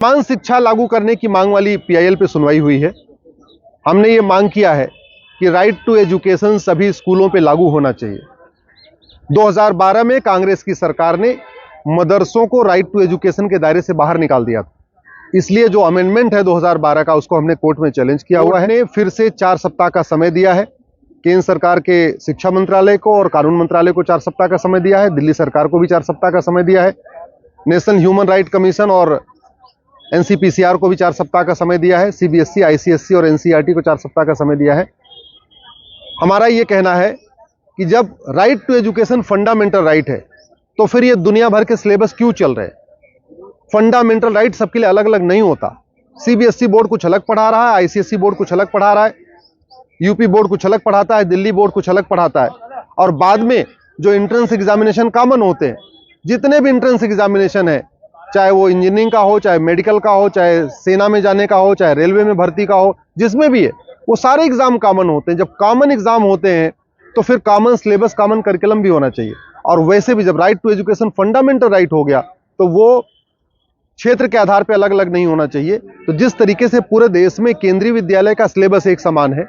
समान शिक्षा लागू करने की मांग वाली पीआईएल पे सुनवाई हुई है। हमने ये मांग किया है कि राइट टू एजुकेशन सभी स्कूलों पे लागू होना चाहिए। 2012 में कांग्रेस की सरकार ने मदरसों को राइट टू एजुकेशन के दायरे से बाहर निकाल दिया था। इसलिए जो अमेंडमेंट है 2012 का, उसको हमने कोर्ट में चैलेंज किया हुआ है। फिर से 4 सप्ताह का समय दिया है। केंद्र सरकार के शिक्षा मंत्रालय को और कानून मंत्रालय को 4 सप्ताह का समय दिया है। दिल्ली सरकार को भी 4 सप्ताह का समय दिया है। नेशनल ह्यूमन राइट कमीशन और एनसीपीसीआर को भी 4 सप्ताह का समय दिया है। सीबीएसई, आईसीएसई और एनसीईआरटी को 4 सप्ताह का समय दिया है। हमारा ये कहना है कि जब right to education fundamental right है, तो फिर ये दुनिया भर के सिलेबस क्यों चल रहे हैं? फंडामेंटल राइट सबके लिए अलग अलग नहीं होता। सीबीएसई बोर्ड कुछ अलग पढ़ा रहा है, आईसीएसई बोर्ड कुछ अलग पढ़ा रहा है, यूपी बोर्ड कुछ अलग पढ़ाता है, दिल्ली बोर्ड कुछ अलग पढ़ाता है। और बाद में जो एंट्रेंस एग्जामिनेशन कॉमन होते हैं, जितने भी एंट्रेंस एग्जामिनेशन है, चाहे वो इंजीनियरिंग का हो, चाहे मेडिकल का हो, चाहे सेना में जाने का हो, चाहे रेलवे में भर्ती का हो, जिसमें भी है, वो सारे एग्जाम कॉमन होते हैं। जब कॉमन एग्जाम होते हैं तो फिर कॉमन सिलेबस, कॉमन करिकुलम भी होना चाहिए। और वैसे भी जब right to education fundamental right हो गया, तो वो क्षेत्र के आधार पर अलग अलग नहीं होना चाहिए। तो जिस तरीके से पूरे देश में केंद्रीय विद्यालय का सिलेबस एक समान है,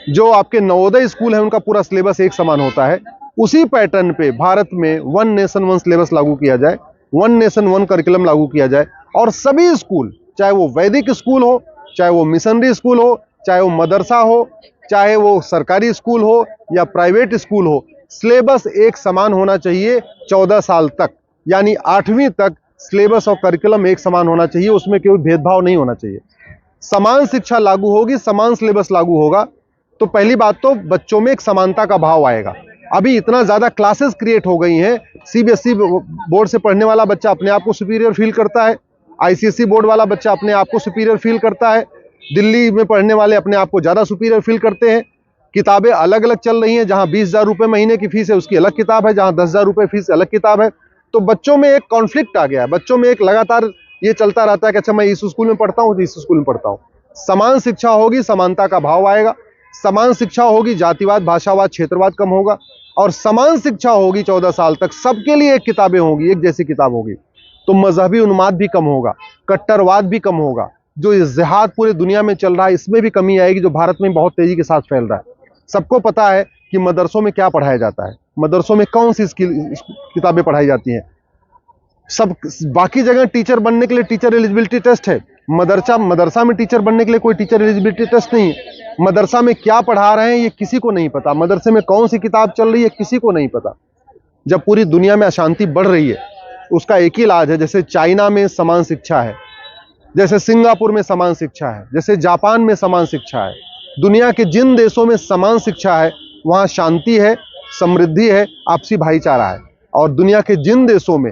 जो आपके नवोदय स्कूल है उनका पूरा सिलेबस एक समान होता है, उसी पैटर्न पे भारत में वन नेशन वन सिलेबस लागू किया जाए, वन नेशन वन करिकुलम लागू किया जाए। और सभी स्कूल, चाहे वो वैदिक स्कूल हो, चाहे वो मिशनरी स्कूल हो, चाहे वो मदरसा हो, चाहे वो सरकारी स्कूल हो या प्राइवेट स्कूल हो, सिलेबस एक समान होना चाहिए 14 साल तक, यानी 8वीं तक सिलेबस और करिकुलम एक समान होना चाहिए। उसमें कोई भेदभाव नहीं होना चाहिए। समान शिक्षा लागू होगी, समान सिलेबस लागू होगा, तो पहली बात तो बच्चों में एक समानता का भाव आएगा। अभी इतना ज्यादा क्लासेस क्रिएट हो गई हैं, सीबीएसई बोर्ड से पढ़ने वाला बच्चा अपने आप को सुपीरियर फील करता है, आईसीएसई बोर्ड वाला बच्चा अपने आप को सुपीरियर फील करता है, दिल्ली में पढ़ने वाले अपने आप को ज्यादा सुपीरियर फील करते हैं। किताबें अलग अलग चल रही हैं, जहां 20,000 रुपए महीने की फीस है उसकी अलग किताब है, जहां 10,000 रुपए फीस अलग किताब है। तो बच्चों में एक कॉन्फ्लिक्ट आ गया है, बच्चों में एक लगातार ये चलता रहता है कि अच्छा मैं इस स्कूल में पढ़ता हूं तो इस स्कूल में पढ़ता हूं। समान शिक्षा होगी, समानता का भाव आएगा। समान शिक्षा होगी, जातिवाद, भाषावाद, क्षेत्रवाद कम होगा। और समान शिक्षा होगी 14 साल तक, सबके लिए एक किताबें होगी, एक जैसी किताब होगी, तो मजहबी उन्माद भी कम होगा, कट्टरवाद भी कम होगा। जो जिहाद पूरे दुनिया में चल रहा है, इसमें भी कमी आएगी, जो भारत में बहुत तेजी के साथ फैल रहा है। सबको पता है कि मदरसों में क्या पढ़ाया जाता है, मदरसों में कौन सी किताबें पढ़ाई जाती हैं। सब बाकी जगह टीचर बनने के लिए टीचर एलिजिबिलिटी टेस्ट है, मदरसा में टीचर बनने के लिए कोई टीचर एलिजिबिलिटी टेस्ट नहीं है। मदरसा में क्या पढ़ा रहे हैं ये किसी को नहीं पता, मदरसे में कौन सी किताब चल रही है किसी को नहीं पता। जब पूरी दुनिया में अशांति बढ़ रही है, उसका एक ही इलाज है। जैसे चाइना में समान शिक्षा है, जैसे सिंगापुर में समान शिक्षा है, जैसे जापान में समान शिक्षा है, दुनिया के जिन देशों में समान शिक्षा है वहां शांति है, समृद्धि है, आपसी भाईचारा है। और दुनिया के जिन देशों में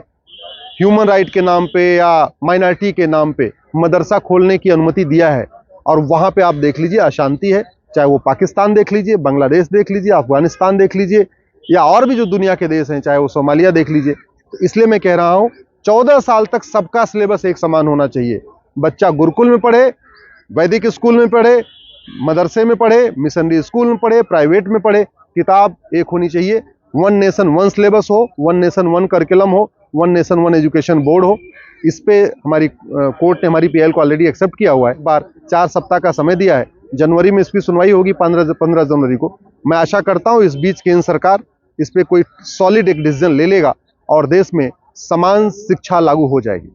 ह्यूमन राइट के नाम पे या माइनॉरिटी के नाम पे मदरसा खोलने की अनुमति दिया है, और वहां पे आप देख लीजिए अशांति है। चाहे वो पाकिस्तान देख लीजिए, बांग्लादेश देख लीजिए, अफगानिस्तान देख लीजिए, या और भी जो दुनिया के देश हैं, चाहे वो सोमालिया देख लीजिए। तो इसलिए मैं कह रहा हूं 14 साल तक सबका सिलेबस एक समान होना चाहिए। बच्चा गुरुकुल में पढ़े, वैदिक स्कूल में पढ़े, मदरसे में पढ़े, मिशनरी स्कूल में पढ़े, प्राइवेट में पढ़े, किताब एक होनी चाहिए। वन नेशन वन सिलेबस हो, वन नेशन वन करिकुलम हो, one nation one education board हो। इस पे हमारी कोर्ट ने हमारी पीएल को ऑलरेडी एक्सेप्ट किया हुआ है। बार 4 सप्ताह का समय दिया है। जनवरी में इसकी सुनवाई होगी, 15 जनवरी को। मैं आशा करता हूं इस बीच केंद्र सरकार इस पे कोई सॉलिड एक डिसीजन ले लेगा और देश में समान शिक्षा लागू हो जाएगी।